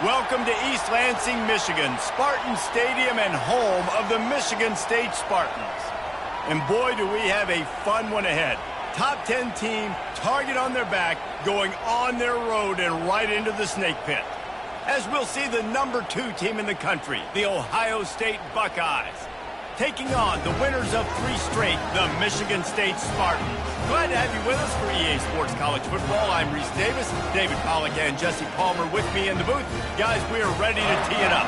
Welcome to East Lansing, Michigan, Spartan Stadium and home of the Michigan State Spartans. And boy, do we have a fun one ahead. Top 10 team, target on their back, going on their road and right into the snake pit. As we'll see the number 2 team in the country, the Ohio State Buckeyes, taking on the winners of 3 straight, the Michigan State Spartans. Glad to have you with us for EA Sports College Football. I'm Reese Davis, David Pollack and Jesse Palmer with me in the booth. Guys, we are ready to tee it up.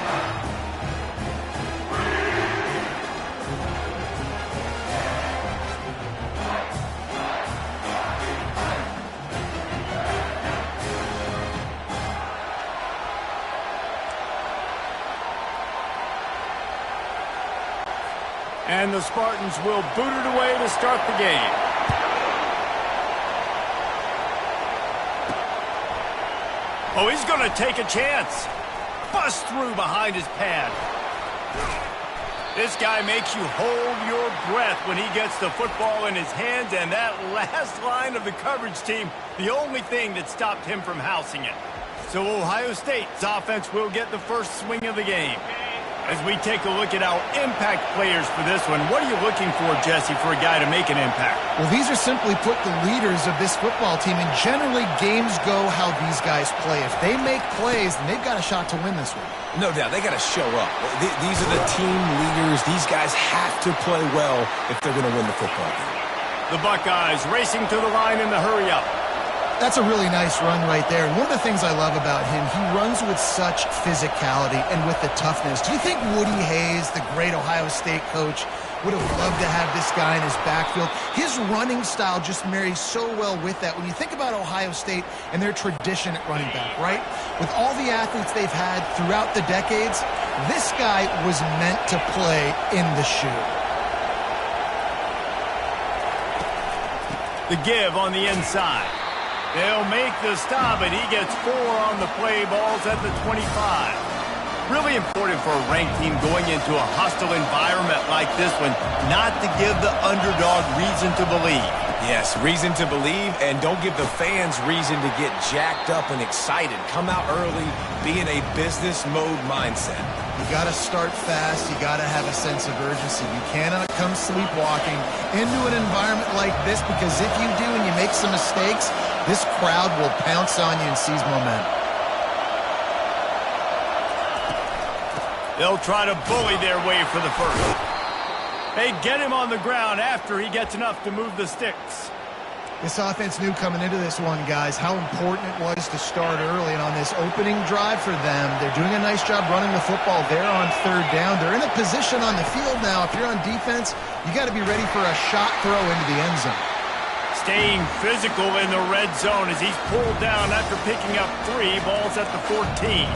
And the Spartans will boot it away to start the game. Oh, he's going to take a chance. Bust through behind his pad. This guy makes you hold your breath when he gets the football in his hands, and that last line of the coverage team, the only thing that stopped him from housing it. So Ohio State's offense will get the first swing of the game. As we take a look at our impact players for this one, what are you looking for, Jesse, for a guy to make an impact? Well, these are simply put the leaders of this football team, and generally games go how these guys play. If they make plays, then they've got a shot to win this one. No doubt, they got to show up. These are the team leaders. These guys have to play well if they're going to win the football game. The Buckeyes racing to the line in the hurry-up. That's a really nice run right there. And one of the things I love about him, he runs with such physicality and with the toughness. Do you think Woody Hayes, the great Ohio State coach, would have loved to have this guy in his backfield? His running style just marries so well with that. When you think about Ohio State and their tradition at running back, right? With all the athletes they've had throughout the decades, this guy was meant to play in the shoe. The give on the inside. They'll make the stop, and he gets 4 on the play. Balls at the 25. Really important for a ranked team going into a hostile environment like this one, not to give the underdog reason to believe. Yes, reason to believe, and don't give the fans reason to get jacked up and excited. Come out early, be in a business mode mindset. You got to start fast. You got to have a sense of urgency. You cannot come sleepwalking into an environment like this, because if you do and you make some mistakes, this crowd will pounce on you and seize momentum. They'll try to bully their way for the first. They get him on the ground after he gets enough to move the sticks. This offense knew coming into this one, guys, how important it was to start early. And on this opening drive for them, they're doing a nice job running the football there on 3rd down. They're in a position on the field now. If you're on defense, you got to be ready for a shot throw into the end zone. Staying physical in the red zone as he's pulled down after picking up 3 balls at the 14.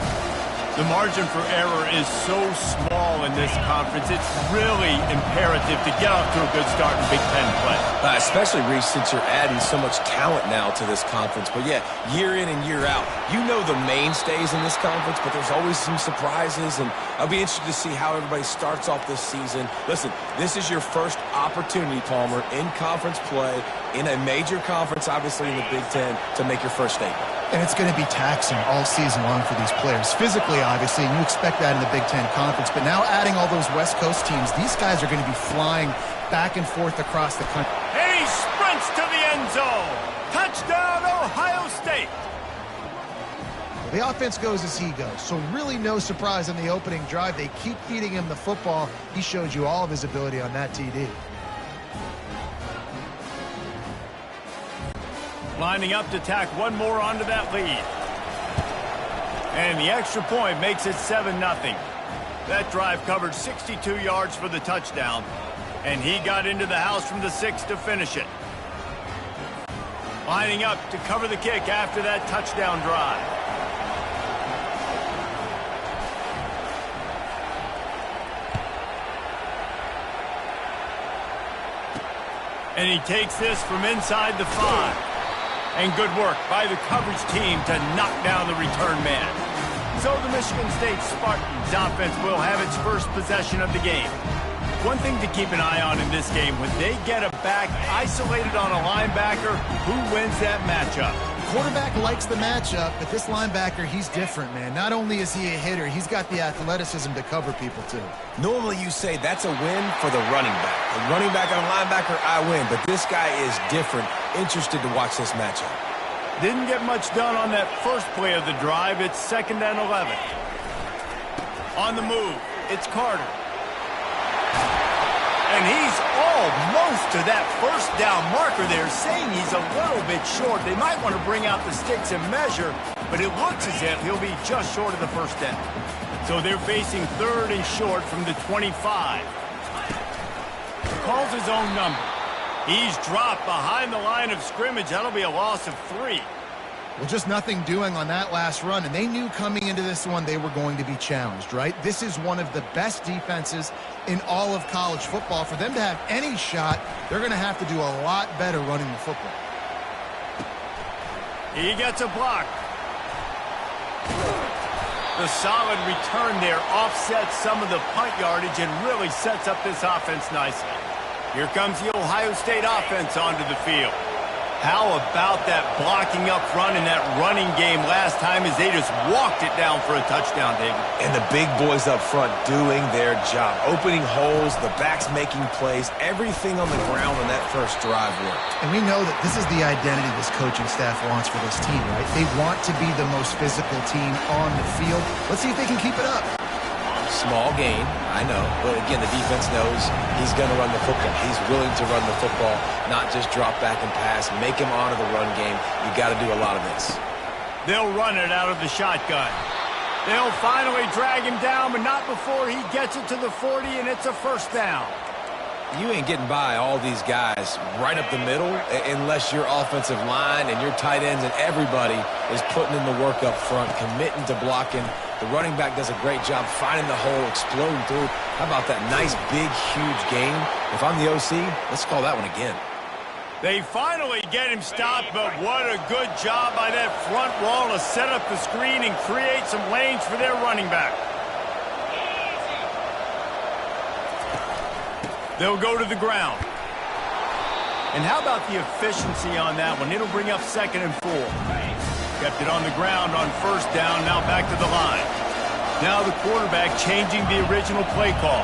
The margin for error is so small in this conference. It's really imperative to get off to a good start in Big Ten play. Especially, Reese, since you're adding so much talent now to this conference. But, yeah, year in and year out, you know the mainstays in this conference, but there's always some surprises. And I'll be interested to see how everybody starts off this season. Listen, this is your first opportunity, Palmer, in conference play, in a major conference, obviously in the Big Ten, to make your first statement. And it's going to be taxing all season long for these players. Physically, obviously, and you expect that in the Big Ten Conference. But now adding all those West Coast teams, these guys are going to be flying back and forth across the country. And he sprints to the end zone. Touchdown, Ohio State. Well, the offense goes as he goes. So really no surprise in the opening drive. They keep feeding him the football. He showed you all of his ability on that TD. Lining up to tack one more onto that lead. And the extra point makes it 7-0. That drive covered 62 yards for the touchdown, and he got into the house from the 6 to finish it. Lining up to cover the kick after that touchdown drive. And he takes this from inside the 5. And good work by the coverage team to knock down the return man. So the Michigan State Spartans offense will have its first possession of the game. One thing to keep an eye on in this game, when they get a back isolated on a linebacker, who wins that matchup? Quarterback likes the matchup, but this linebacker, he's different, man. Not only is he a hitter, he's got the athleticism to cover people, too. Normally you say that's a win for the running back. The running back and a linebacker, I win. But this guy is different. Interested to watch this matchup. Didn't get much done on that first play of the drive. It's 2nd and 11. On the move, it's Carter. And he's almost to that first down marker there, saying he's a little bit short. They might want to bring out the sticks and measure, but it looks as if he'll be just short of the first down. So they're facing 3rd and short from the 25. Calls his own number. He's dropped behind the line of scrimmage. That'll be a loss of 3. Well, just nothing doing on that last run, and they knew coming into this one they were going to be challenged, right? This is one of the best defenses in all of college football. For them to have any shot, they're going to have to do a lot better running the football. He gets a block. The solid return there offsets some of the punt yardage and really sets up this offense nicely. Here comes the Ohio State offense onto the field. How about that blocking up front in that running game last time as they just walked it down for a touchdown, David? And the big boys up front doing their job. Opening holes, the backs making plays. Everything on the ground on that first drive worked. And we know that this is the identity this coaching staff wants for this team, right? They want to be the most physical team on the field. Let's see if they can keep it up. Small gain, I know. But again, the defense knows he's going to run the football. He's willing to run the football, not just drop back and pass. Make him honor the run game. You got to do a lot of this. They'll run it out of the shotgun. They'll finally drag him down, but not before he gets it to the 40, and it's a first down. You ain't getting by all these guys right up the middle unless your offensive line and your tight ends and everybody is putting in the work up front, committing to blocking. The running back does a great job finding the hole, exploding through. How about that nice, big, huge gain? If I'm the OC, let's call that one again. They finally get him stopped, but what a good job by that front wall to set up the screen and create some lanes for their running back. They'll go to the ground. And how about the efficiency on that one? It'll bring up 2nd and 4. Kept it on the ground on first down, now back to the line. Now the quarterback changing the original play call.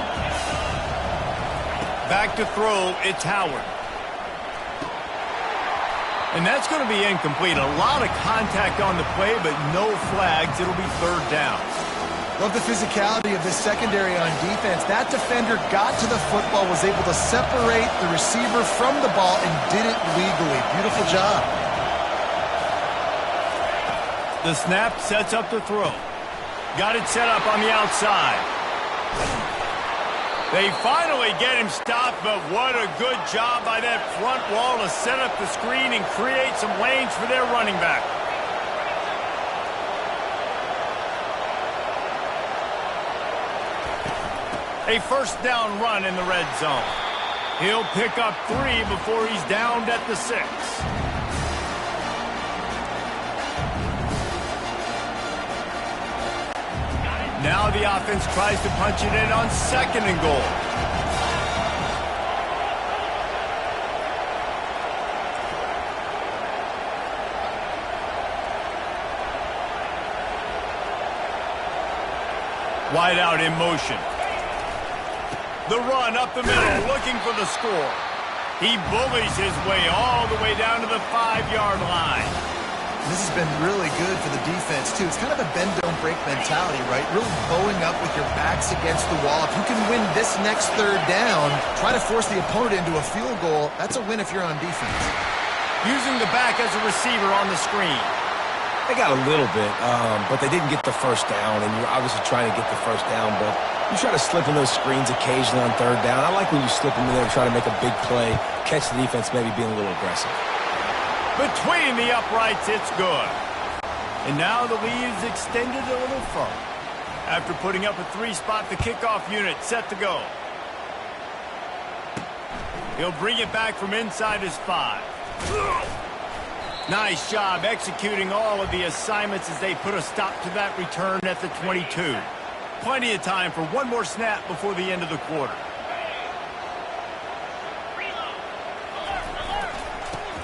Back to throw, it's Howard. And that's going to be incomplete. A lot of contact on the play, but no flags. It'll be 3rd down. Love the physicality of this secondary on defense. That defender got to the football, was able to separate the receiver from the ball, and did it legally. Beautiful job. The snap sets up the throw. Got it set up on the outside. They finally get him stopped, but what a good job by that front wall to set up the screen and create some lanes for their running back. A first down run in the red zone. He'll pick up 3 before he's downed at the 6. Now the offense tries to punch it in on 2nd and goal. Wide out in motion. The run up the middle, looking for the score. He bullies his way all the way down to the 5-yard line. This has been really good for the defense, too. It's kind of a bend-don't-break mentality, right? Really bowing up with your backs against the wall. If you can win this next 3rd down, try to force the opponent into a field goal, that's a win if you're on defense. Using the back as a receiver on the screen. They got a little bit, but they didn't get the first down, and you're obviously trying to get the first down, but you try to slip in those screens occasionally on 3rd down. I like when you slip in there and try to make a big play, catch the defense maybe being a little aggressive. Between the uprights, it's good. And now the lead is extended a little further. After putting up a 3-spot, the kickoff unit set to go. He'll bring it back from inside his 5. Nice job executing all of the assignments as they put a stop to that return at the 22. Plenty of time for one more snap before the end of the quarter.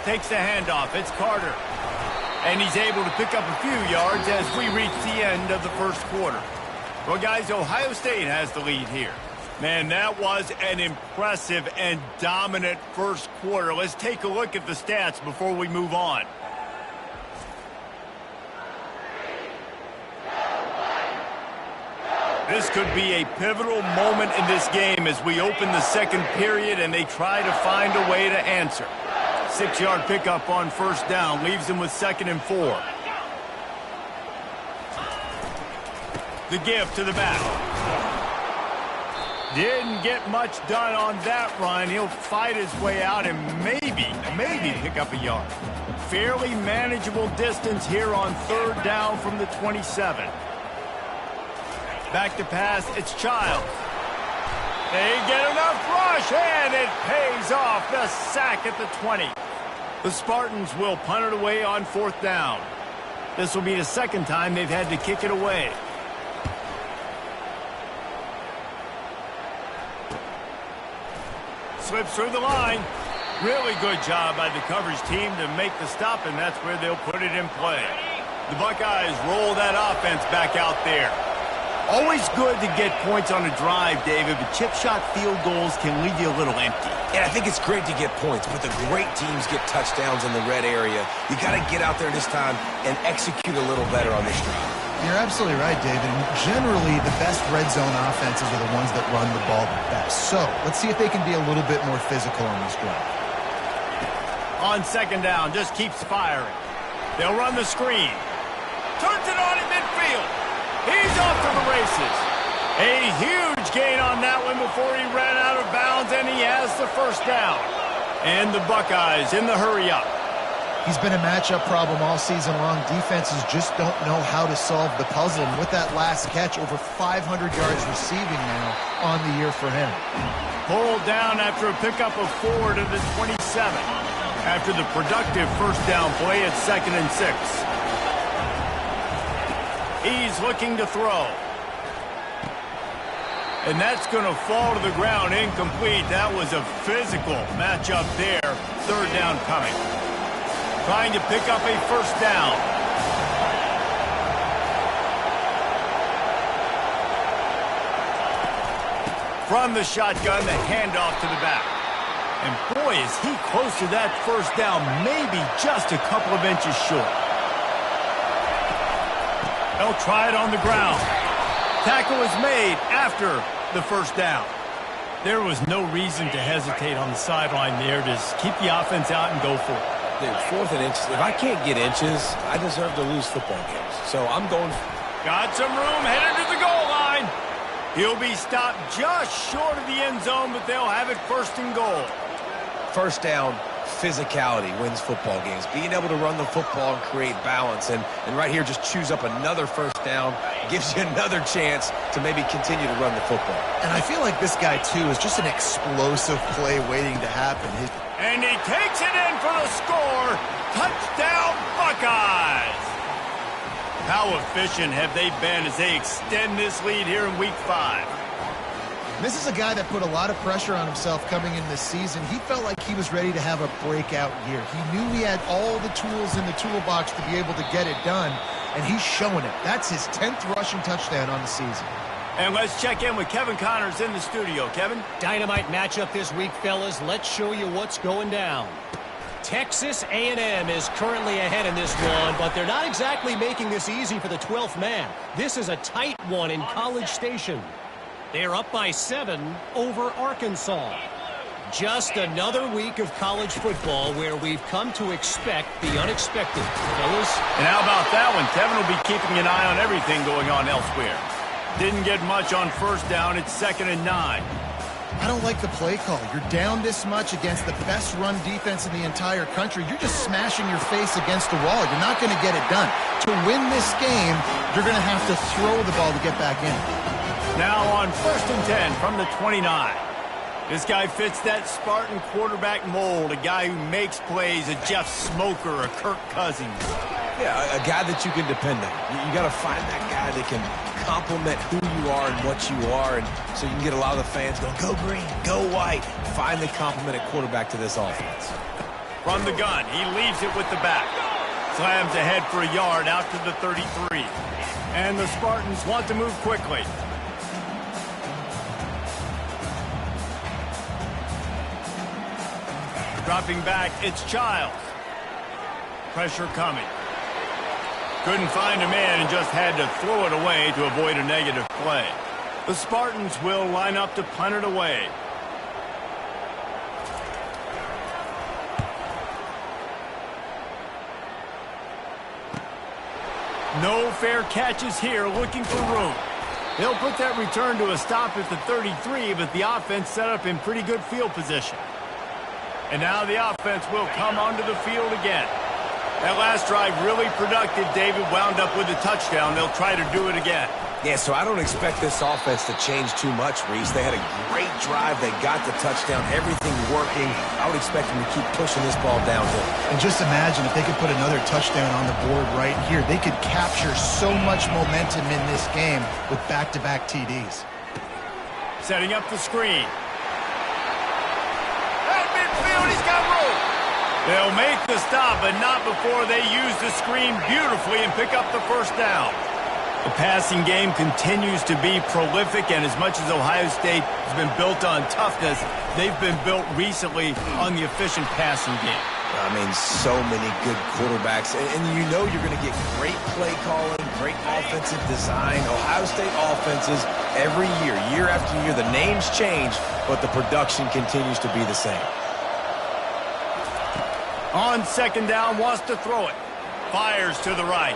Takes the handoff. It's Carter. And he's able to pick up a few yards as we reach the end of the first quarter. Well, guys, Ohio State has the lead here. Man, that was an impressive and dominant first quarter. Let's take a look at the stats before we move on. This could be a pivotal moment in this game as we open the second period and they try to find a way to answer. 6-yard pickup on first down leaves them with 2nd and 4. The give to the back. Didn't get much done on that run. He'll fight his way out and maybe pick up a yard. Fairly manageable distance here on 3rd down from the 27. Back to pass, it's Childs. They get enough rush, and it pays off. The sack at the 20. The Spartans will punt it away on 4th down. This will be the 2nd time they've had to kick it away. Slips through the line. Really good job by the coverage team to make the stop, and that's where they'll put it in play. The Buckeyes roll that offense back out there. Always good to get points on a drive, David, but chip shot field goals can leave you a little empty. And I think it's great to get points, but the great teams get touchdowns in the red area. You got to get out there this time and execute a little better on this drive. You're absolutely right, David. And generally, the best red zone offenses are the ones that run the ball the best. So let's see if they can be a little bit more physical on this drive. On 2nd down, just keeps firing. They'll run the screen. Turns it on in midfield. He's off to the races. A huge gain on that one before he ran out of bounds, and he has the 1st down. And the Buckeyes in the hurry up. He's been a matchup problem all season long. Defenses just don't know how to solve the puzzle. And with that last catch, over 500 yards receiving now on the year for him. Pulled down after a pickup of 4 to the 27. After the productive 1st down play at 2nd and 6. He's looking to throw. And that's going to fall to the ground incomplete. That was a physical matchup there. 3rd down coming. Trying to pick up a 1st down. From the shotgun, the handoff to the back. And boy, is he close to that 1st down, maybe just a couple of inches short. They'll try it on the ground. Tackle is made after the 1st down. There was no reason to hesitate on the sideline there. Just keep the offense out and go for it. Dude, 4th and inches. If I can't get inches, I deserve to lose football games. So I'm going. Got some room, headed to the goal line. He'll be stopped just short of the end zone, but they'll have it 1st and goal. 1st down, physicality wins football games. Being able to run the football and create balance. And right here, just choose up another 1st down. Gives you another chance to maybe continue to run the football. And I feel like this guy, too, is just an explosive play waiting to happen. And he takes it in for the score. Touchdown, Buckeyes. How efficient have they been as they extend this lead here in Week 5? This is a guy that put a lot of pressure on himself coming in this season. He felt like he was ready to have a breakout year. He knew he had all the tools in the toolbox to be able to get it done, and he's showing it. That's his 10th rushing touchdown on the season. And let's check in with Kevin Connors in the studio. Kevin? Dynamite matchup this week, fellas. Let's show you what's going down. Texas A&M is currently ahead in this one, but they're not exactly making this easy for the 12th man. This is a tight one in College Station. They're up by 7 over Arkansas. Just another week of college football where we've come to expect the unexpected, fellas. And how about that one? Kevin will be keeping an eye on everything going on elsewhere. Didn't get much on 1st down. It's 2nd and 9. I don't like the play call. You're down this much against the best run defense in the entire country. You're just smashing your face against the wall. You're not going to get it done. To win this game, you're going to have to throw the ball to get back in. Now on 1st and 10 from the 29. This guy fits that Spartan quarterback mold, a guy who makes plays, a Jeff Smoker, a Kirk Cousins. Yeah, a guy that you can depend on. You got to find that guy that can complement who you are and what you are, and so you can get a lot of the fans going, go green, go white. Find the complemented quarterback to this offense. From the gun, he leaves it with the back. slams ahead for a yard out to the 33. And the Spartans want to move quickly. Dropping back, it's Childs. Pressure coming. Couldn't find a man and just had to throw it away to avoid a negative play. The Spartans will line up to punt it away. No fair catches here, looking for room. They'll put that return to a stop at the 33, but the offense set up in pretty good field position. And now the offense will come onto the field again. That last drive really productive. David wound up with a touchdown. They'll try to do it again. Yeah, so I don't expect this offense to change too much, Reese. They had a great drive. They got the touchdown. Everything working. I would expect them to keep pushing this ball downhill. And just imagine if they could put another touchdown on the board right here. They could capture so much momentum in this game with back-to-back TDs. Setting up the screen. At midfield, he's got room. They'll make the stop, but not before they use the screen beautifully and pick up the first down. The passing game continues to be prolific, and as much as Ohio State has been built on toughness, they've been built recently on the efficient passing game. I mean, so many good quarterbacks, and you know you're going to get great play calling, great offensive design. Ohio State offenses every year, year after year, the names change, but the production continues to be the same. On second down, wants to throw it. Fires to the right.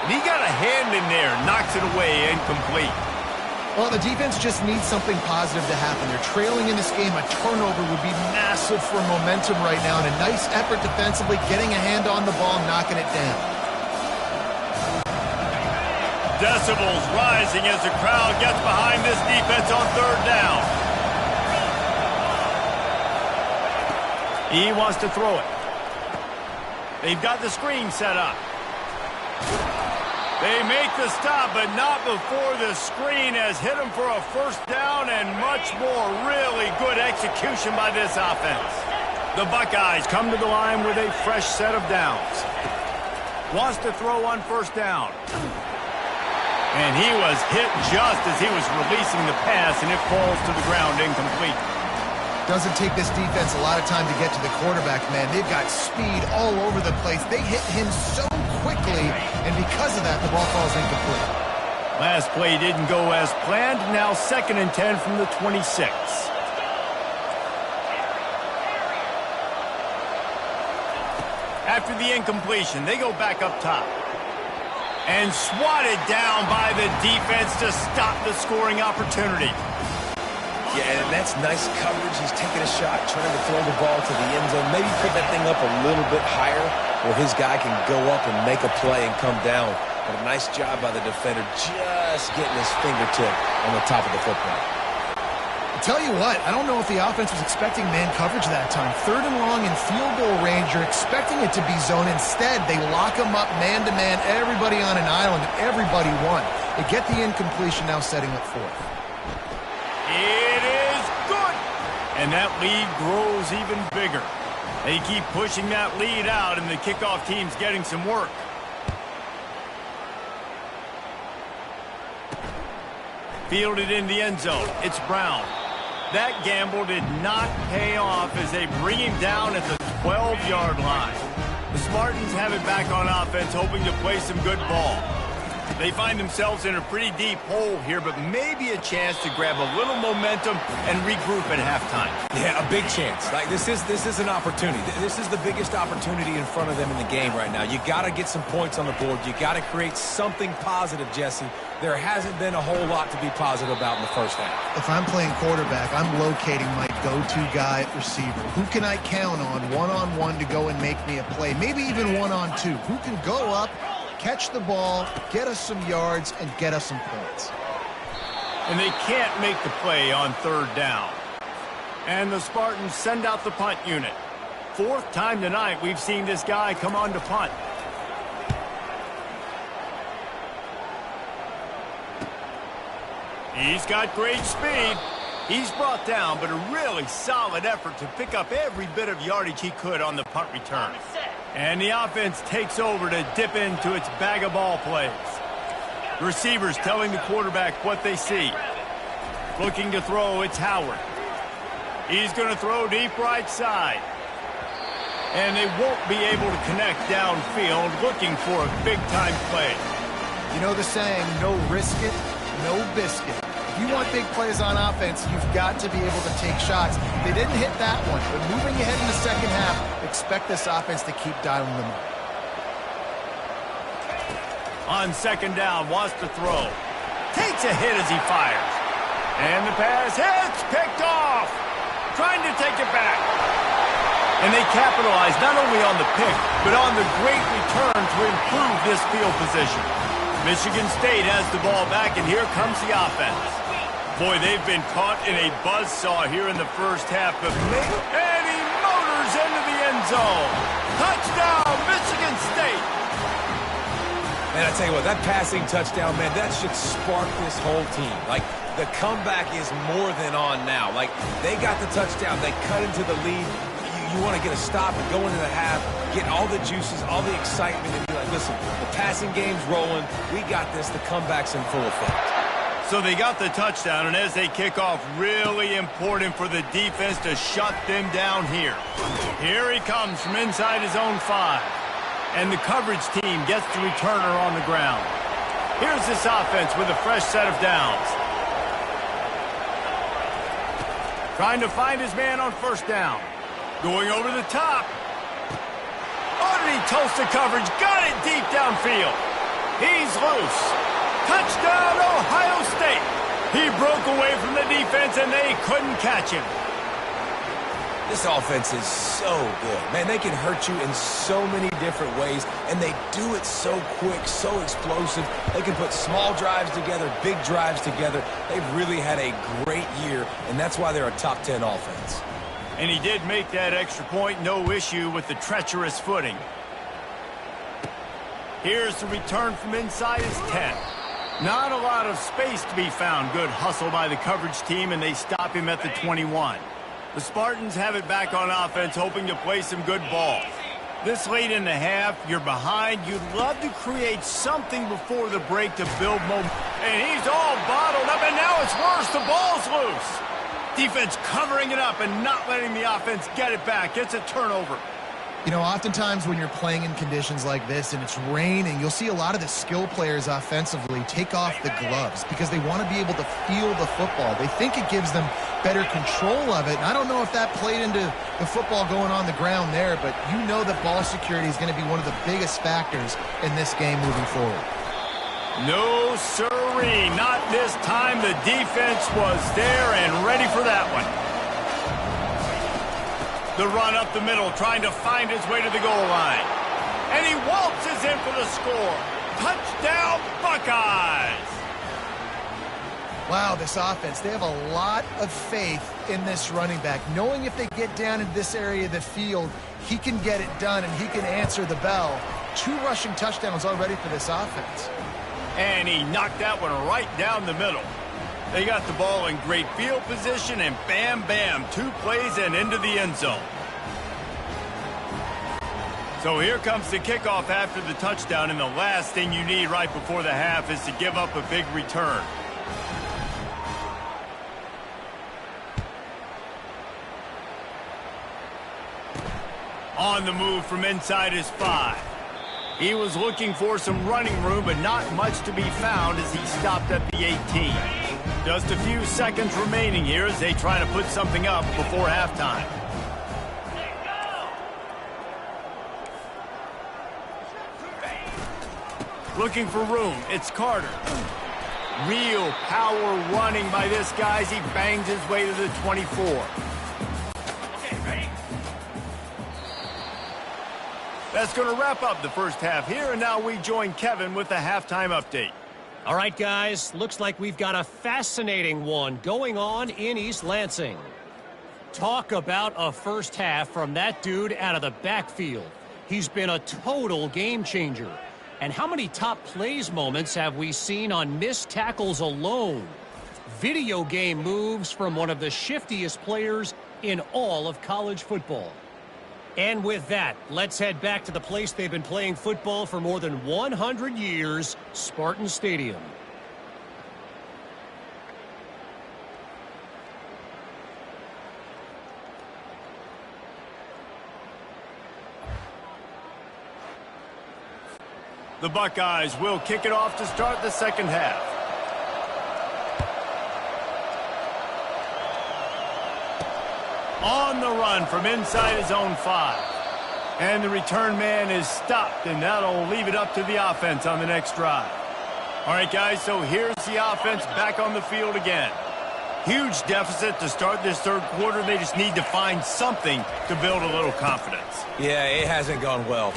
And he got a hand in there, knocks it away, incomplete. Well, the defense just needs something positive to happen. They're trailing in this game. A turnover would be massive for momentum right now, and a nice effort defensively, getting a hand on the ball, knocking it down. Decibels rising as the crowd gets behind this defense on third down. He wants to throw it. They've got the screen set up. They make the stop, but not before the screen has hit them for a first down and much more. Really good execution by this offense. The Buckeyes come to the line with a fresh set of downs. Wants to throw on first down. And he was hit just as he was releasing the pass, and it falls to the ground incomplete. Doesn't take this defense a lot of time to get to the quarterback, man. They've got speed all over the place. They hit him so quickly, and because of that, the ball falls incomplete. Last play didn't go as planned. Now 2nd and 10 from the 26. After the incompletion, they go back up top. And swatted down by the defense to stop the scoring opportunity. Yeah, and that's nice coverage. He's taking a shot, trying to throw the ball to the end zone. Maybe put that thing up a little bit higher where his guy can go up and make a play and come down. But a nice job by the defender just getting his fingertip on the top of the football. I'll tell you what, I don't know if the offense was expecting man coverage that time. 3rd and long in field goal range, you're expecting it to be zone. Instead, they lock him up man-to-man, everybody on an island, everybody won. They get the incompletion, now setting up 4th. It is good. And that lead grows even bigger. They keep pushing that lead out, and the kickoff team's getting some work. Fielded in the end zone. It's Brown. That gamble did not pay off as they bring him down at the 12-yard line. The Spartans have it back on offense, hoping to play some good ball. They find themselves in a pretty deep hole here, but maybe a chance to grab a little momentum and regroup at halftime. Yeah, a big chance. Like this is an opportunity. This is the biggest opportunity in front of them in the game right now. You got to get some points on the board. You got to create something positive, Jesse. There hasn't been a whole lot to be positive about in the first half. If I'm playing quarterback, I'm locating my go-to guy at receiver. Who can I count on one-on-one to go and make me a play? Maybe even one-on-two. Who can go up, catch the ball, get us some yards, and get us some points? And they can't make the play on 3rd down. And the Spartans send out the punt unit. 4th time tonight we've seen this guy come on to punt. He's got great speed. He's brought down, but a really solid effort to pick up every bit of yardage he could on the punt return. And the offense takes over to dip into its bag of ball plays. Receivers telling the quarterback what they see. Looking to throw, it's Howard. He's going to throw deep right side. And they won't be able to connect downfield, looking for a big-time play. You know the saying, no risk it, no biscuit. If you want big plays on offense, you've got to be able to take shots. They didn't hit that one, but moving ahead in the second half, expect this offense to keep dialing them up. On second down, wants to throw. Takes a hit as he fires. And the pass hits, picked off. Trying to take it back. And they capitalize not only on the pick, but on the great return to improve this field position. Michigan State has the ball back, and here comes the offense. Boy, they've been caught in a buzzsaw here in the first half. And he motors into the end zone. Touchdown, Michigan State. Man, I tell you what, that passing touchdown, man, that should spark this whole team. Like, the comeback is more than on now. Like, they got the touchdown. They cut into the lead. You want to get a stop and go into the half, get all the juices, all the excitement, and be like, listen, the passing game's rolling. We got this. The comeback's in full effect. So they got the touchdown, and as they kick off, really important for the defense to shut them down here. Here he comes from inside his own 5. And the coverage team gets the returner on the ground. Here's this offense with a fresh set of downs. Trying to find his man on first down. Going over the top. Oh, did he toast the coverage? Got it deep downfield. He's loose. Touchdown, Ohio State. He broke away from the defense, and they couldn't catch him. This offense is so good. Man, they can hurt you in so many different ways, and they do it so quick, so explosive. They can put small drives together, big drives together. They've really had a great year, and that's why they're a top 10 offense. And he did make that extra point, no issue with the treacherous footing. Here's the return from inside his 10. Not a lot of space to be found. Good hustle by the coverage team, and they stop him at the 21. The Spartans have it back on offense, hoping to play some good ball. This late in the half, you're behind. You'd love to create something before the break to build momentum. And he's all bottled up, and now it's worse. The ball's loose. Defense covering it up and not letting the offense get it back. It's a turnover. You know, oftentimes when you're playing in conditions like this and it's raining, you'll see a lot of the skill players offensively take off the gloves because they want to be able to feel the football. They think it gives them better control of it. And I don't know if that played into the football going on the ground there, but you know that ball security is going to be one of the biggest factors in this game moving forward. No, sirree. Not this time. The defense was there and ready for that one. The run up the middle, trying to find his way to the goal line. And he waltzes in for the score. Touchdown, Buckeyes! Wow, this offense, they have a lot of faith in this running back, knowing if they get down in this area of the field, he can get it done and he can answer the bell. 2 rushing touchdowns already for this offense. And he knocked that one right down the middle. They got the ball in great field position, and bam, bam, 2 plays and into the end zone. So here comes the kickoff after the touchdown, and the last thing you need right before the half is to give up a big return. On the move from inside his 5. He was looking for some running room, but not much to be found as he stopped at the 18. Just a few seconds remaining here as they try to put something up before halftime. Looking for room, it's Carter. Real power running by this guy as he bangs his way to the 24. That's going to wrap up the first half here, and now we join Kevin with the halftime update. All right, guys, looks like we've got a fascinating one going on in East Lansing. Talk about a first half from that dude out of the backfield. He's been a total game changer. And how many top plays moments have we seen on missed tackles alone? Video game moves from one of the shiftiest players in all of college football. And with that, let's head back to the place they've been playing football for more than 100 years, Spartan Stadium. The Buckeyes will kick it off to start the second half. On the run from inside his own 5. And the return man is stopped, and that'll leave it up to the offense on the next drive. All right, guys, so here's the offense back on the field again. Huge deficit to start this third quarter. They just need to find something to build a little confidence. Yeah, it hasn't gone well.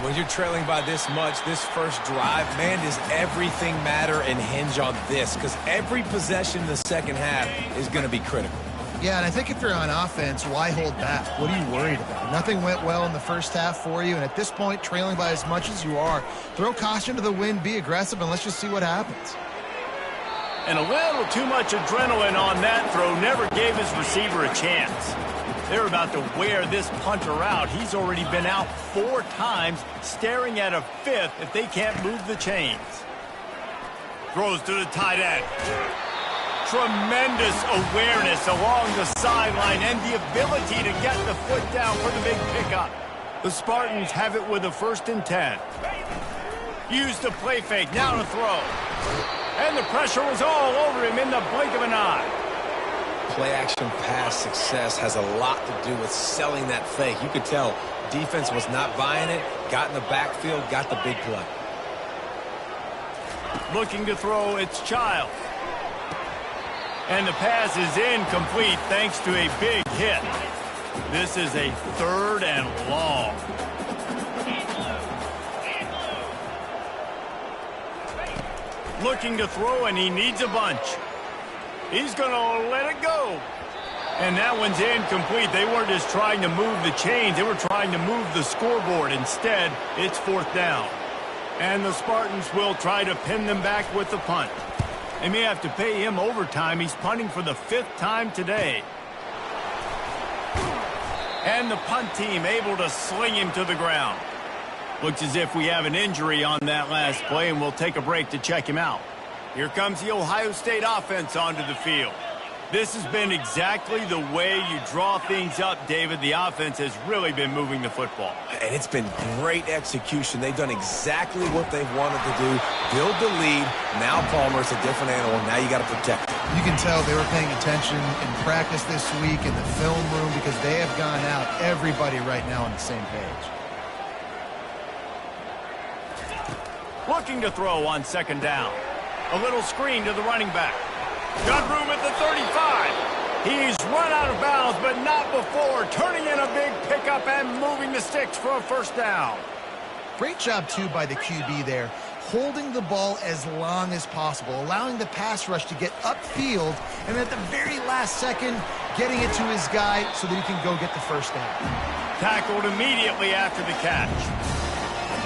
When you're trailing by this much, this first drive, man, does everything matter and hinge on this? Because every possession in the second half is going to be critical. Yeah, and I think if you're on offense, why hold back? What are you worried about? Nothing went well in the first half for you, and at this point, trailing by as much as you are, throw caution to the wind, be aggressive, and let's just see what happens. And a little too much adrenaline on that throw never gave his receiver a chance. They're about to wear this punter out. He's already been out 4 times, staring at a 5th if they can't move the chains. Throws to the tight end. Tremendous awareness along the sideline and the ability to get the foot down for the big pickup. The Spartans have it with a 1st and 10. Use the play fake, now to throw. And the pressure was all over him in the blink of an eye. Play-action pass success has a lot to do with selling that fake. You could tell defense was not buying it, got in the backfield, got the big play. Looking to throw, it's Child. And the pass is incomplete thanks to a big hit. This is a 3rd and long. Looking to throw, and he needs a bunch. He's going to let it go. And that one's incomplete. They weren't just trying to move the chains. They were trying to move the scoreboard. Instead, it's 4th down. And the Spartans will try to pin them back with the punt. They may have to pay him overtime. He's punting for the 5th time today. And the punt team able to sling him to the ground. Looks as if we have an injury on that last play, and we'll take a break to check him out. Here comes the Ohio State offense onto the field. This has been exactly the way you draw things up, David. The offense has really been moving the football. And it's been great execution. They've done exactly what they've wanted to do. Build the lead. Now Palmer's a different animal. Now you got to protect him. You can tell they were paying attention in practice this week in the film room because they have gone out, everybody right now on the same page. Looking to throw on 2nd down. A little screen to the running back. Got room at the 35. He's run out of bounds, but not before turning in a big pickup and moving the sticks for a 1st down. Great job, too, by the QB there, holding the ball as long as possible, allowing the pass rush to get upfield, and at the very last second, getting it to his guy so that he can go get the 1st down. Tackled immediately after the catch.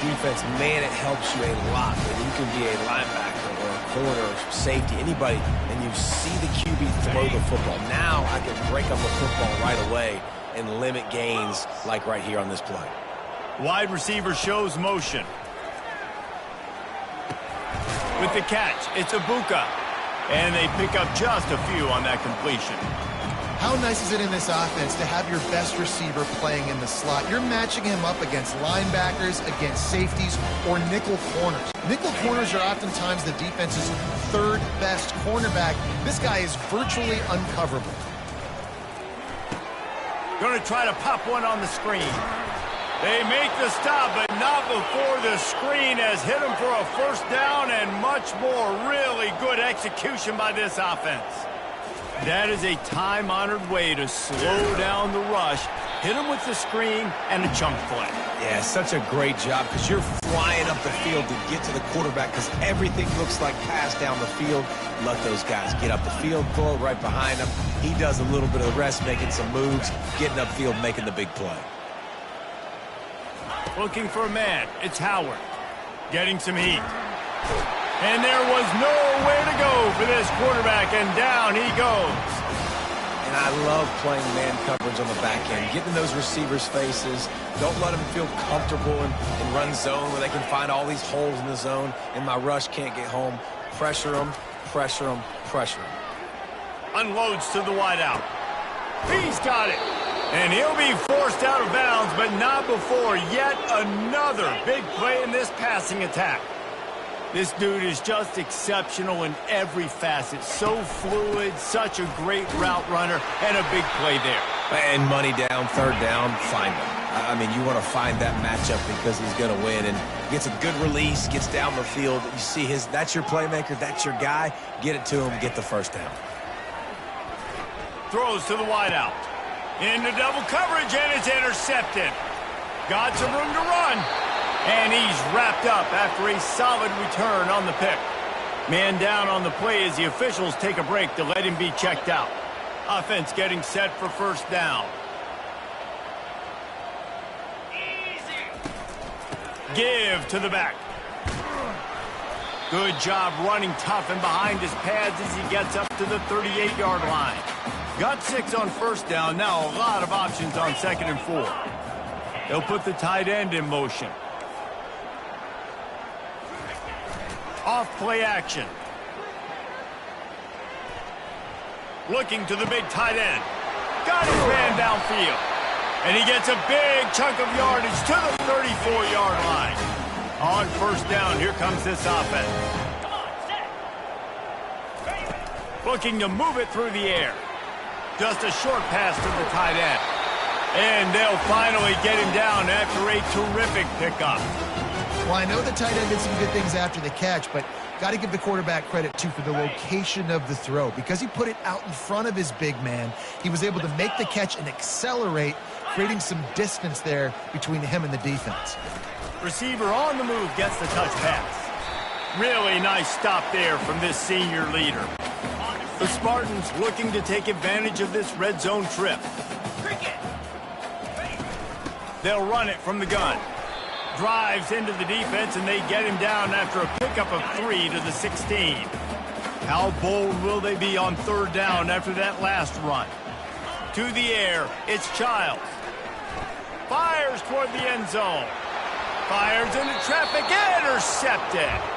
Defense, man, it helps you a lot when you can be a linebacker or a corner or safety, anybody, and you see the QB throw the football. Now I can break up a football right away and limit gains like right here on this play. Wide receiver shows motion. With the catch, it's Ibuka. And they pick up just a few on that completion. How nice is it in this offense to have your best receiver playing in the slot? You're matching him up against linebackers, against safeties, or nickel corners. Nickel corners are oftentimes the defense's 3rd best cornerback. This guy is virtually uncoverable. Going to try to pop one on the screen. They make the stop, but not before the screen has hit him for a 1st down and much more. Really good execution by this offense. That is a time-honored way to slow down the rush, hit him with the screen, and a chunk play. Yeah, such a great job because you're flying up the field to get to the quarterback because everything looks like pass down the field. Let those guys get up the field, throw it right behind him. He does a little bit of the rest, making some moves, getting upfield, making the big play. Looking for a man. It's Howard. Getting some heat. And there was nowhere to go for this quarterback, and down he goes. And I love playing man coverage on the back end, getting in those receivers' faces. Don't let them feel comfortable in run zone where they can find all these holes in the zone, and my rush can't get home. Pressure them, pressure them, pressure them. Unloads to the wideout. He's got it. And he'll be forced out of bounds, but not before yet another big play in this passing attack. This dude is just exceptional in every facet. So fluid, such a great route runner, and a big play there. And money down, third down, find him. I mean, you want to find that matchup because he's going to win. And gets a good release, gets down the field. You see that's your playmaker, that's your guy. Get it to him, get the first down. Throws to the wideout. Into double coverage, and it's intercepted. Got some room to run. And he's wrapped up after a solid return on the pick. Man down on the play as the officials take a break to let him be checked out. Offense getting set for first down. Give to the back. Good job running tough and behind his pads as he gets up to the 38-yard line. Got 6 on first down. Now a lot of options on 2nd and 4. They'll put the tight end in motion. Off play action. Looking to the big tight end. Got his man downfield. And he gets a big chunk of yardage to the 34-yard line. On first down, here comes this offense. Looking to move it through the air. Just a short pass to the tight end. And they'll finally get him down after a terrific pickup. Well, I know the tight end did some good things after the catch, but got to give the quarterback credit, too, for the location of the throw. Because he put it out in front of his big man, he was able to make the catch and accelerate, creating some distance there between him and the defense. Receiver on the move gets the touch pass. Really nice stop there from this senior leader. The Spartans looking to take advantage of this red zone trip. They'll run it from the gun. Drives into the defense, and they get him down after a pickup of 3 to the 16. How bold will they be on third down after that last run? To the air, it's Childs. Fires toward the end zone. Fires into traffic, intercepted.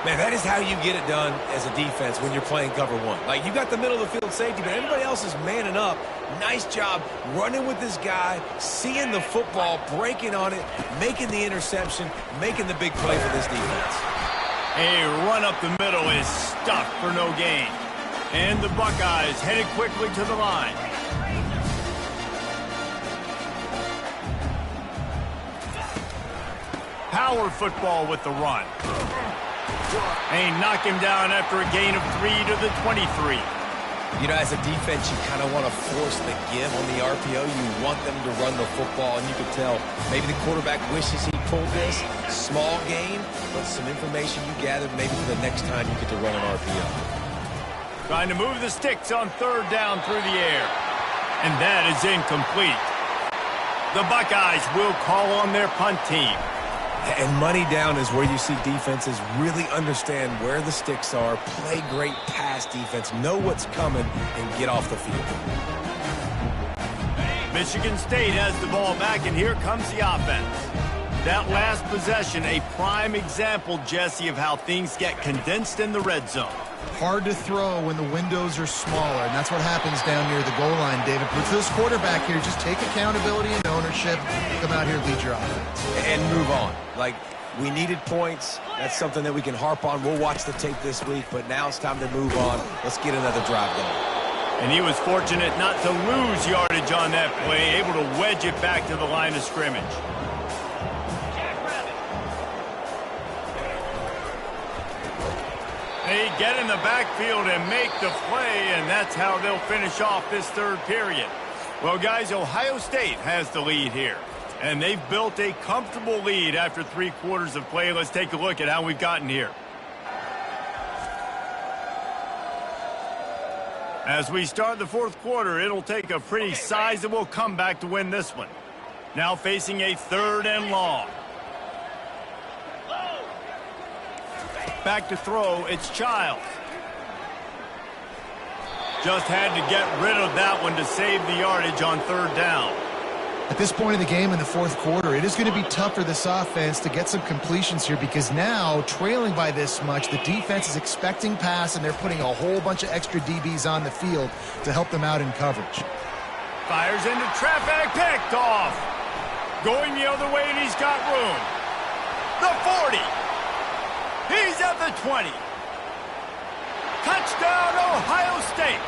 Man, that is how you get it done as a defense when you're playing cover one. Like, you got the middle of the field safety, but everybody else is manning up. Nice job running with this guy, seeing the football, breaking on it, making the interception, making the big play for this defense. A run up the middle is stuffed for no gain. And the Buckeyes headed quickly to the line. Power football with the run. They knock him down after a gain of 3 to the 23. You know, as a defense, you kind of want to force the give on the RPO. You want them to run the football, and you can tell maybe the quarterback wishes he pulled this. Small gain, but some information you gathered maybe for the next time you get to run an RPO. Trying to move the sticks on third down through the air. And that is incomplete. The Buckeyes will call on their punt team. And money down is where you see defenses really understand where the sticks are, play great pass defense, know what's coming, and get off the field. Michigan State has the ball back, and here comes the offense. That last possession, a prime example, Jesse, of how things get condensed in the red zone. Hard to throw when the windows are smaller, and that's what happens down near the goal line, David. But for this quarterback here, just take accountability and ownership. Come out here, lead your offense. And move on. Like, we needed points. That's something that we can harp on. We'll watch the tape this week, but now it's time to move on. Let's get another drive going. And he was fortunate not to lose yardage on that play, able to wedge it back to the line of scrimmage. They get in the backfield and make the play, and that's how they'll finish off this third period. Well, guys, Ohio State has the lead here, and they've built a comfortable lead after 3 quarters of play. Let's take a look at how we've gotten here. As we start the fourth quarter, it'll take a pretty sizable comeback to win this one. Now facing a 3rd and long. Back to throw, it's Childs. Just had to get rid of that one to save the yardage on third down. At this point in the game in the fourth quarter, it is going to be tough for this offense to get some completions here because now, trailing by this much, the defense is expecting pass, and they're putting a whole bunch of extra DBs on the field to help them out in coverage. Fires into traffic, picked off. Going the other way, and he's got room. The 40. He's at the 20. Touchdown, Ohio State.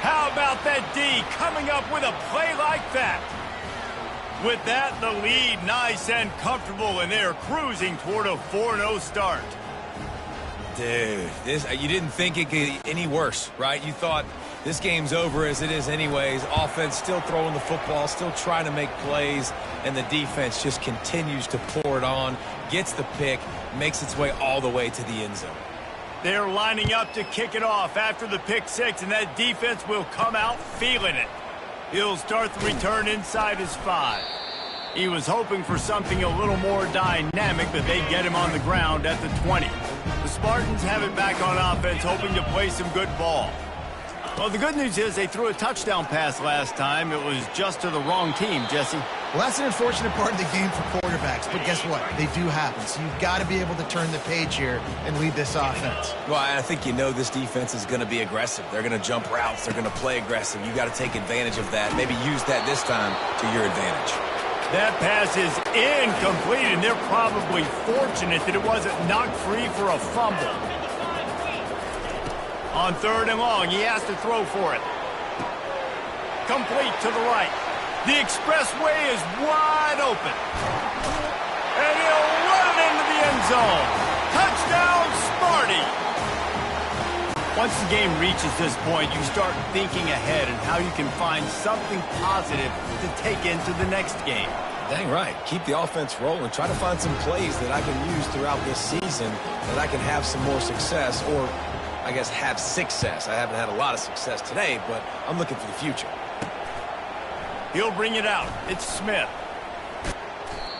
How about that D coming up with a play like that? With that, the lead nice and comfortable, and they're cruising toward a 4-0 start. Dude, you didn't think it could get any worse, right? You thought this game's over as it is anyways. Offense still throwing the football, still trying to make plays, and the defense just continues to pour it on, gets the pick, makes its way all the way to the end zone. They're lining up to kick it off after the pick six, and that defense will come out feeling it. He'll start the return inside his 5. He was hoping for something a little more dynamic, but they get him on the ground at the 20. The Spartans have it back on offense, hoping to play some good ball. Well, the good news is they threw a touchdown pass last time. It was just to the wrong team, Jesse. Well, that's an unfortunate part of the game for quarterbacks, but guess what? They do happen, so you've got to be able to turn the page here and lead this offense. Well, I think you know this defense is going to be aggressive. They're going to jump routes. They're going to play aggressive. You got to take advantage of that. Maybe use that this time to your advantage. That pass is incomplete, and they're probably fortunate that it wasn't knocked free for a fumble. On third and long, he has to throw for it. Complete to the right. The expressway is wide open. And he'll run it into the end zone. Touchdown, Sparty! Once the game reaches this point, you start thinking ahead and how you can find something positive to take into the next game. Dang right. Keep the offense rolling. Try to find some plays that I can use throughout this season that I can have some more success, or I guess have success. I haven't had a lot of success today, but I'm looking for the future. He'll bring it out. It's Smith.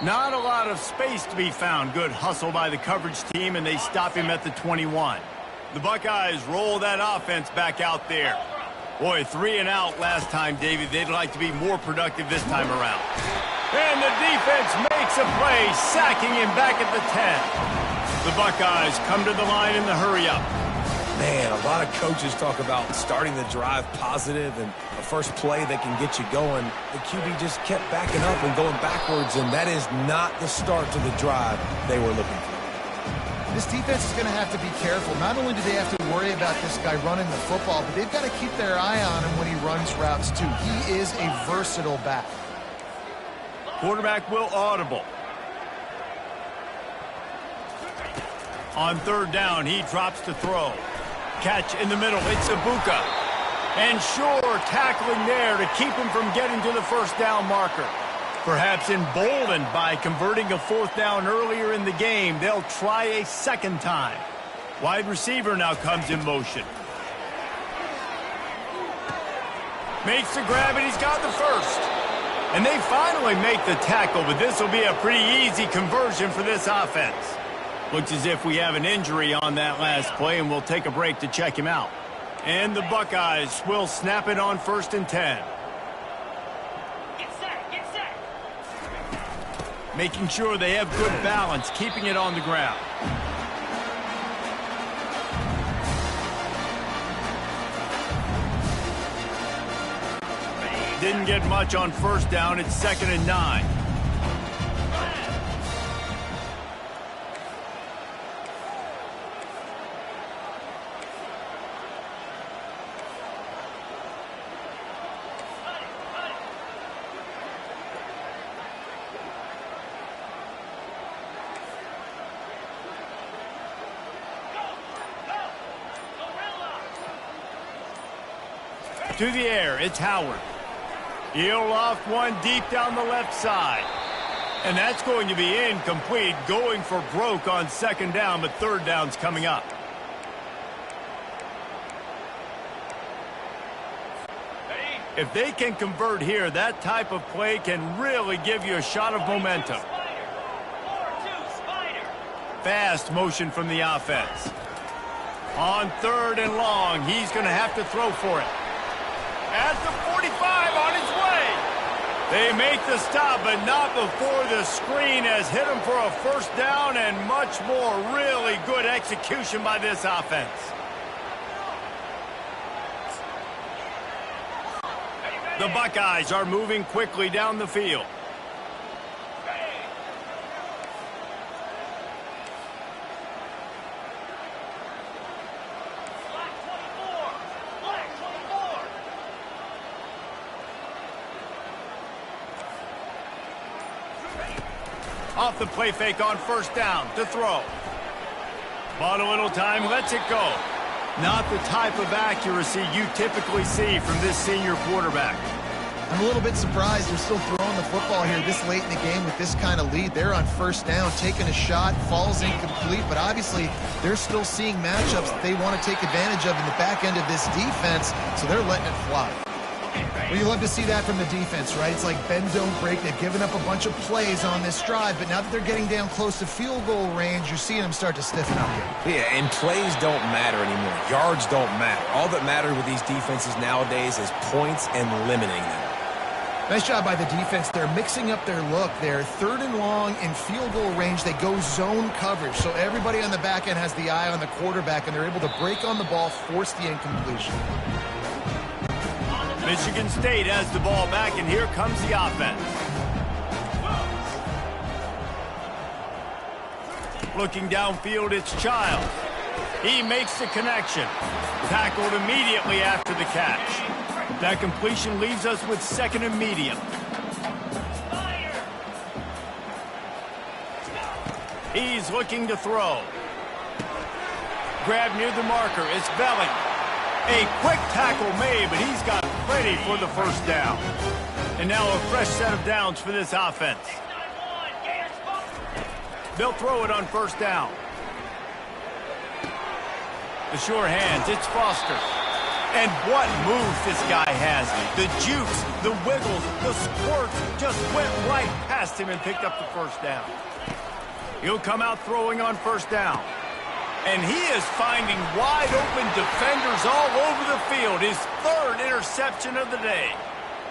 Not a lot of space to be found. Good hustle by the coverage team, and they stop him at the 21. The Buckeyes roll that offense back out there. Boy, 3 and out last time, David. They'd like to be more productive this time around. And the defense makes a play, sacking him back at the 10. The Buckeyes come to the line in the hurry-up. Man, a lot of coaches talk about starting the drive positive and a first play that can get you going. The QB just kept backing up and going backwards, and that is not the start to the drive they were looking for. This defense is going to have to be careful. Not only do they have to worry about this guy running the football, but they've got to keep their eye on him when he runs routes, too. He is a versatile back. Quarterback will audible. On third down, he drops to throw. Catch in the middle. It's Ibuka. And sure, tackling there to keep him from getting to the first down marker. Perhaps emboldened by converting a fourth down earlier in the game, they'll try a second time. Wide receiver now comes in motion. Makes the grab, and he's got the first. And they finally make the tackle, but this will be a pretty easy conversion for this offense. Looks as if we have an injury on that last play, and we'll take a break to check him out. And the Buckeyes will snap it on 1st and 10. Making sure they have good balance, keeping it on the ground. Didn't get much on first down. It's 2nd and 9. To the air, it's Howard. He'll loft one deep down the left side. And that's going to be incomplete, going for broke on 2nd down, but 3rd down's coming up. If they can convert here, that type of play can really give you a shot of momentum. Fast motion from the offense. On 3rd and long, he's going to have to throw for it. at the 45 on his way. They make the stop, but not before the screen has hit him for a first down and much more. Really good execution by this offense. The Buckeyes are moving quickly down the field. Off the play fake on first down to throw. Bought a little time, lets it go. Not the type of accuracy you typically see from this senior quarterback. I'm a little bit surprised they're still throwing the football here this late in the game with this kind of lead. They're on first down, taking a shot, falls incomplete, but obviously they're still seeing matchups that they want to take advantage of in the back end of this defense, so they're letting it fly. Well, you love to see that from the defense, right? It's like bend, don't break. They've given up a bunch of plays on this drive, but now that they're getting down close to field goal range, you're seeing them start to stiffen up here. Yeah, and plays don't matter anymore. Yards don't matter. All that matters with these defenses nowadays is points and limiting them. Nice job by the defense. They're mixing up their look. They're third and long in field goal range. They go zone coverage, so everybody on the back end has the eye on the quarterback, and they're able to break on the ball, force the incompletion. Michigan State has the ball back, and here comes the offense. Looking downfield, it's Childs. He makes the connection. Tackled immediately after the catch. That completion leaves us with second and medium. He's looking to throw. Grab near the marker. It's Belling. A quick tackle made, but he's got plenty for the first down. And now a fresh set of downs for this offense. They'll throw it on first down. The sure hands, it's Foster. And what moves this guy has. The jukes, the wiggles, the squirts just went right past him and picked up the first down. He'll come out throwing on first down. And he is finding wide-open defenders all over the field. His third interception of the day.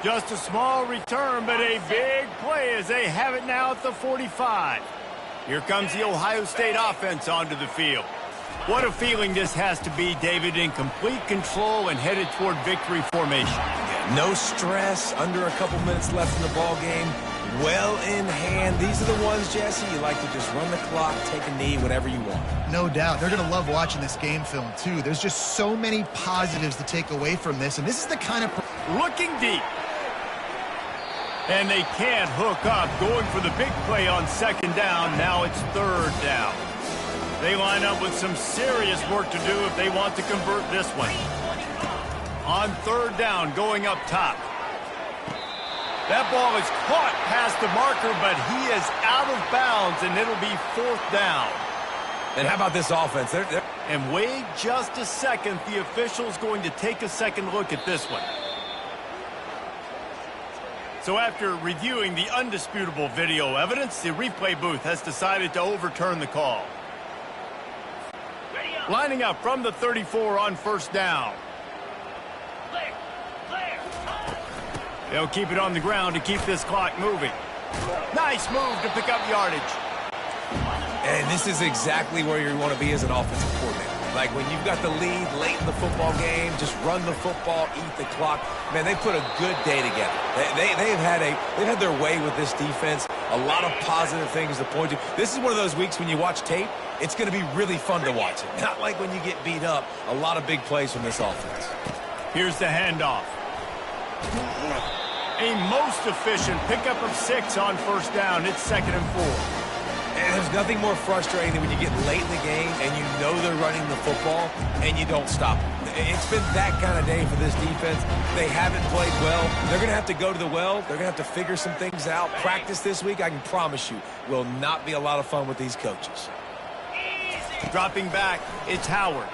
Just a small return, but a big play as they have it now at the 45. Here comes the Ohio State offense onto the field. What a feeling this has to be, David, in complete control and headed toward victory formation. No stress, under a couple minutes left in the ball game. Well in hand. These are the ones, Jesse, you like to just run the clock, take a knee, whatever you want. No doubt. They're going to love watching this game film, too. There's just so many positives to take away from this, and this is the kind of... Looking deep. And they can't hook up. Going for the big play on second down. Now it's third down. They line up with some serious work to do if they want to convert this one. On third down, going up top. That ball is caught past the marker, but he is out of bounds, and it'll be fourth down. And how about this offense? And wait just a second. The official's going to take a second look at this one. So after reviewing the undisputable video evidence, the replay booth has decided to overturn the call. Lining up from the 34 on first down. They'll keep it on the ground to keep this clock moving. Nice move to pick up yardage. And this is exactly where you want to be as an offensive coordinator. Like when you've got the lead late in the football game, just run the football, eat the clock. Man, they put a good day together. They've had their way with this defense. A lot of positive things to point to. This is one of those weeks when you watch tape, it's going to be really fun to watch it. Not like when you get beat up. A lot of big plays from this offense. Here's the handoff. A most efficient pickup of 6 on first down. It's second and 4. And there's nothing more frustrating than when you get late in the game and you know they're running the football and you don't stop them. It's been that kind of day for this defense. They haven't played well. They're going to have to go to the well. They're going to have to figure some things out. Practice this week, I can promise you, will not be a lot of fun with these coaches. Dropping back, it's Howard.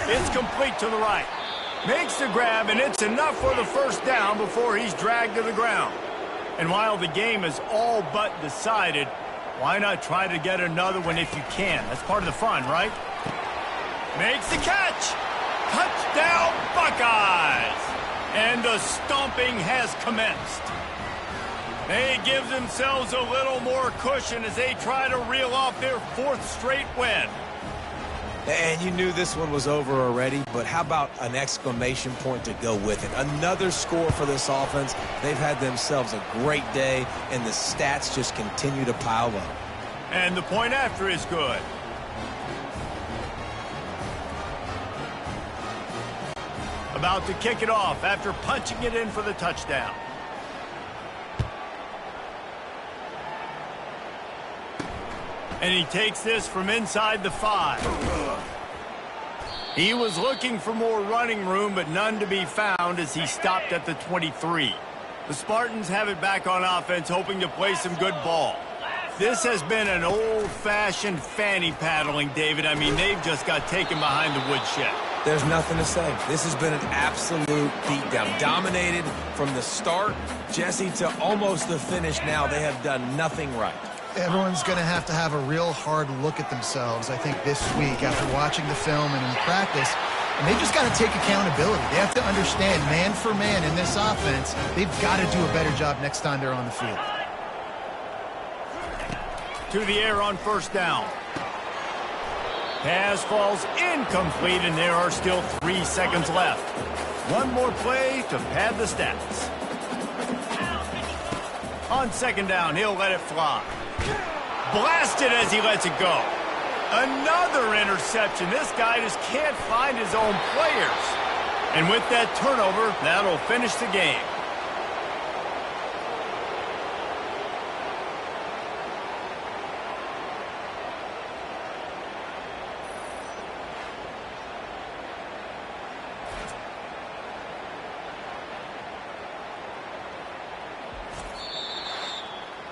It's complete to the right. Makes the grab, and it's enough for the first down before he's dragged to the ground. And while the game is all but decided, why not try to get another one if you can? That's part of the fun, right? Makes the catch. Touchdown, Buckeyes. And the stomping has commenced. They give themselves a little more cushion as they try to reel off their 4th straight win. And you knew this one was over already, but how about an exclamation point to go with it? Another score for this offense. They've had themselves a great day, and the stats just continue to pile up. And the point after is good. About to kick it off after punching it in for the touchdown. And he takes this from inside the 5. He was looking for more running room, but none to be found as he stopped at the 23. The Spartans have it back on offense, hoping to play some good ball. This has been an old-fashioned fanny paddling, David. I mean, they've just got taken behind the woodshed. There's nothing to say. This has been an absolute beatdown. Dominated from the start, Jesse, to almost the finish now. They have done nothing right. Everyone's going to have a real hard look at themselves, I think, this week after watching the film and in practice. And they just got to take accountability. They have to understand, man for man in this offense, they've got to do a better job next time they're on the field. To the air on 1st down. Pass falls incomplete, and there are still 3 seconds left. One more play to pad the stats. On 2nd down, he'll let it fly. Blasted as he lets it go. Another interception. This guy just can't find his own players. And with that turnover, that'll finish the game.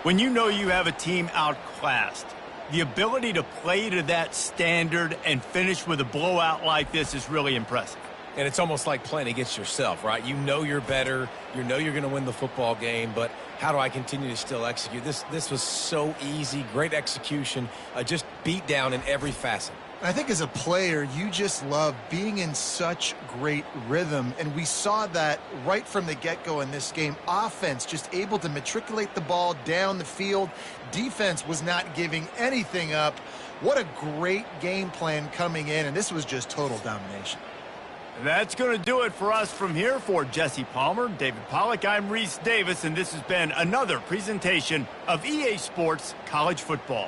When you know you have a team outclassed, the ability to play to that standard and finish with a blowout like this is really impressive. And it's almost like playing against yourself, right? You know you're better. You know you're going to win the football game, but how do I continue to still execute? This was so easy, great execution, just beat down in every facet. I think as a player, you just love being in such great rhythm, and we saw that right from the get-go in this game. Offense just able to matriculate the ball down the field. Defense was not giving anything up. What a great game plan coming in, and this was just total domination. That's going to do it for us from here. For Jesse Palmer, David Pollack, I'm Reese Davis, and this has been another presentation of EA Sports College Football.